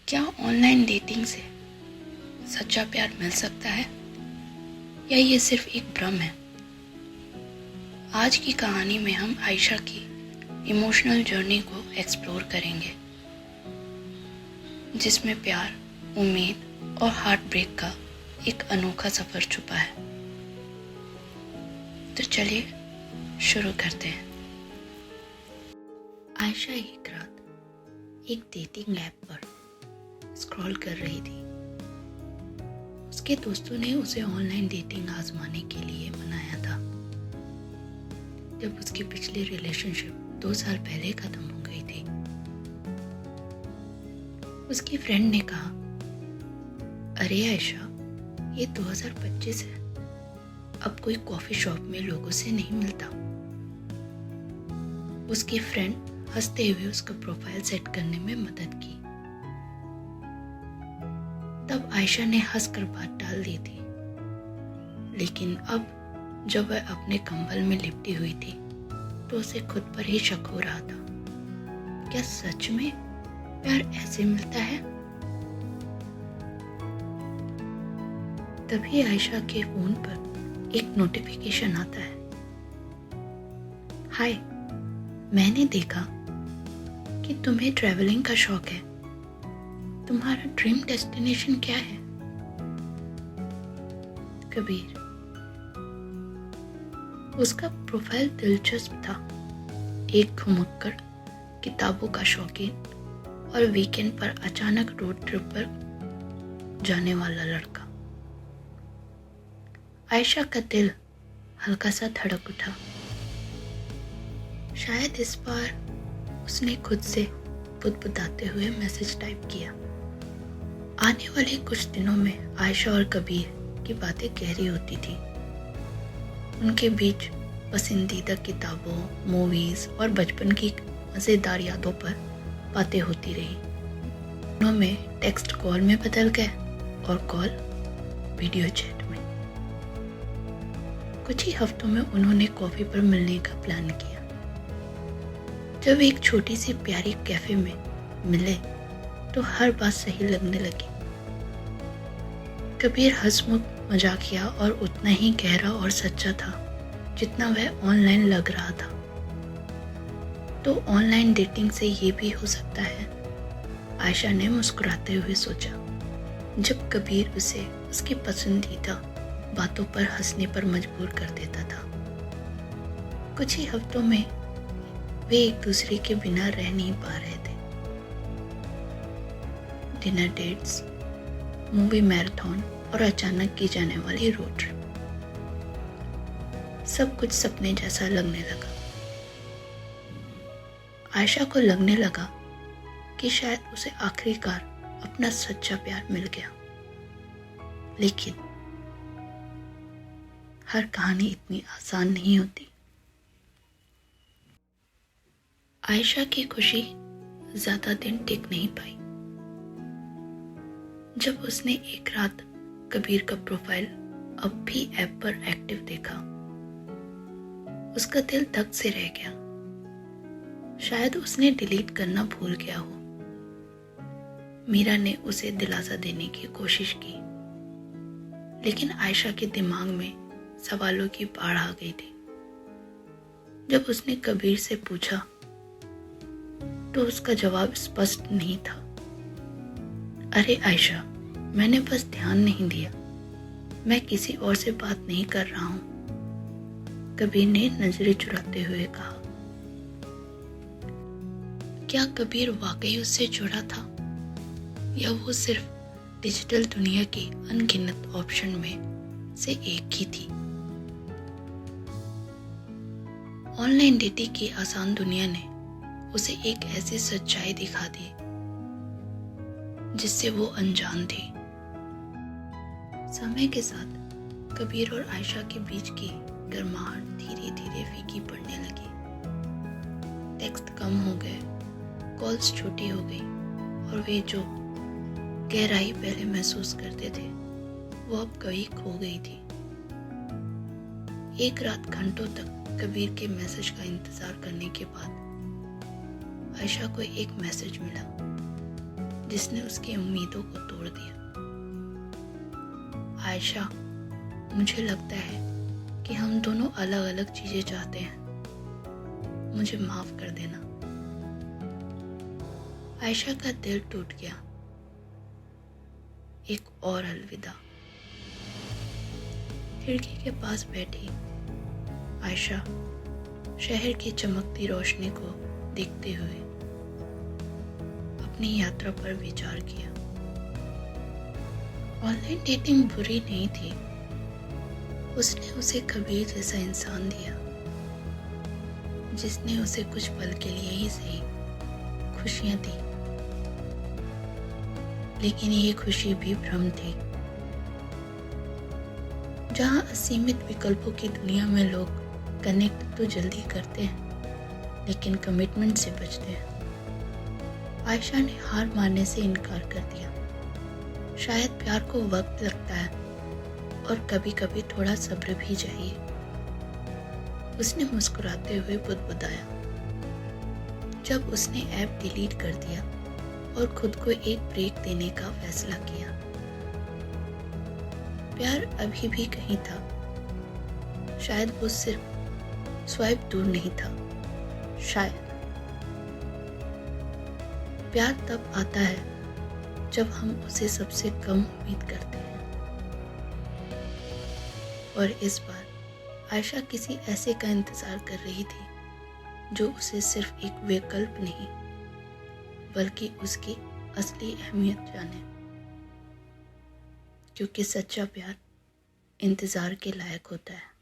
क्या online dating से सच्चा प्यार मिल सकता है या ये सिर्फ एक भ्रम है? आज की कहानी में हम आयशा की इमोशनल जर्नी को एक्सप्लोर करेंगे, जिसमें प्यार, उम्मीद और हार्ट ब्रेक का एक अनोखा सफर छुपा है। तो चलिए शुरू करते हैं। आयशा एक रात एक डेटिंग ऐप पर स्क्रॉल कर रही थी। उसके दोस्तों ने उसे ऑनलाइन डेटिंग आजमाने के लिए मनाया था। जब उसकी पिछली रिलेशनशिप 2 साल पहले खत्म हो गई थी, उसकी फ्रेंड ने कहा, अरे आयशा, ये 2025 है, अब कोई कॉफी शॉप में लोगों से नहीं मिलता। उसकी फ्रेंड हंसते हुए उसका प्रोफाइल सेट करने में मदद की। तब आयशा ने हंसकर बात टाल दी थी, लेकिन अब जब वह अपने कंबल में लिपटी हुई थी तो उसे खुद पर ही शक हो रहा था। क्या सच में प्यार ऐसे मिलता है? तभी आयशा के फोन पर एक नोटिफिकेशन आता है। हाय, मैंने देखा कि तुम्हें ट्रैवलिंग का शौक है। तुम्हारा ड्रीम डेस्टिनेशन क्या है? कबीर। उसका प्रोफाइल दिलचस्प था। एक घुमक्कड़, किताबों का शौकीन और वीकेंड पर अचानक रोड ट्रिप पर जाने वाला लड़का। आयशा का दिल हल्का सा धड़क उठा। शायद इस बार उसने खुद से बुदबुदाते हुए मैसेज टाइप किया। आने वाले कुछ दिनों में आयशा और कबीर की बातें गहरी होती थी। उनके बीच पसंदीदा किताबों, मूवीज और बचपन की मज़ेदार यादों पर बातें होती रही। दोनों में टेक्स्ट कॉल में बदल गए और कॉल वीडियो चैट में। कुछ ही हफ्तों में उन्होंने कॉफी पर मिलने का प्लान किया। जब एक छोटी सी प्यारी कैफे में मिले तो हर बात सही लगने लगी। कबीर हंसमुख, मजाकिया और उतना ही गहरा और सच्चा था जितना वह ऑनलाइन लग रहा था। तो ऑनलाइन डेटिंग से ये भी हो सकता है, आयशा ने मुस्कुराते हुए सोचा, जब कबीर उसे उसकी पसंदीदा बातों पर हंसने पर मजबूर कर देता था। कुछ ही हफ्तों में वे एक दूसरे के बिना रह नहीं पा रहे थे। डिनर डेट्स, मूवी मैराथन और अचानक की जाने वाली रोड ट्रिप, सब कुछ सपने जैसा लगने लगा। आयशा को लगने लगा कि शायद उसे आखिरकार अपना सच्चा प्यार मिल गया। लेकिन हर कहानी इतनी आसान नहीं होती। आयशा की खुशी ज्यादा दिन टिक नहीं पाई। जब उसने एक रात कबीर का प्रोफाइल अब भी ऐप पर एक्टिव देखा, उसका दिल धक से रह गया। शायद उसने डिलीट करना भूल गया हो। मीरा ने उसे दिलासा देने की कोशिश की, लेकिन आयशा के दिमाग में सवालों की बाढ़ आ गई थी। जब उसने कबीर से पूछा तो उसका जवाब स्पष्ट नहीं था। अरे आयशा, मैंने बस ध्यान नहीं दिया, मैं किसी और से बात नहीं कर रहा हूं, कबीर ने नजरें चुराते हुए कहा। क्या कबीर वाकई उससे जुड़ा था या वो सिर्फ डिजिटल दुनिया की अनगिनत ऑप्शन में से एक ही थी? ऑनलाइन डेटिंग की आसान दुनिया ने उसे एक ऐसी सच्चाई दिखा दी जिससे वो अनजान थी। समय के साथ कबीर और आयशा के बीच की गर्माहट धीरे धीरे फीकी पड़ने लगी। टेक्स्ट कम हो गए, कॉल्स छोटी हो गई और वे जो गहराई पहले महसूस करते थे वो अब कहीं खो गई थी। एक रात घंटों तक कबीर के मैसेज का इंतजार करने के बाद आयशा को एक मैसेज मिला। जिसने उसकी उम्मीदों को तोड़ दिया। आयशा, मुझे लगता है कि हम दोनों अलग अलग चीजें चाहते हैं। मुझे माफ कर देना। आयशा का दिल टूट गया। एक और अलविदा। खिड़की के पास बैठी आयशा शहर की चमकती रोशनी को देखते हुए अपनी यात्रा पर विचार किया। ऑनलाइन डेटिंग बुरी नहीं थी। उसने उसे कबीर जैसा इंसान दिया जिसने उसे कुछ पल के लिए ही सही खुशियां दी, लेकिन ये खुशी भी भ्रम थी। जहां असीमित विकल्पों की दुनिया में लोग कनेक्ट तो जल्दी करते हैं लेकिन कमिटमेंट से बचते हैं, आयशा ने हार मानने से इनकार कर दिया। शायद प्यार को वक्त लगता है और कभी कभी थोड़ा सब्र भी चाहिए। उसने मुस्कुराते हुए बुदबुदाया। जब उसने ऐप डिलीट कर दिया और खुद को एक ब्रेक देने का फैसला किया। प्यार अभी भी कहीं था। शायद वो सिर्फ स्वाइप दूर नहीं था। शायद प्यार तब आता है जब हम उसे सबसे कम उम्मीद करते हैं। और इस बार आयशा किसी ऐसे का इंतजार कर रही थी जो उसे सिर्फ एक विकल्प नहीं बल्कि उसकी असली अहमियत जाने, क्योंकि सच्चा प्यार इंतजार के लायक होता है।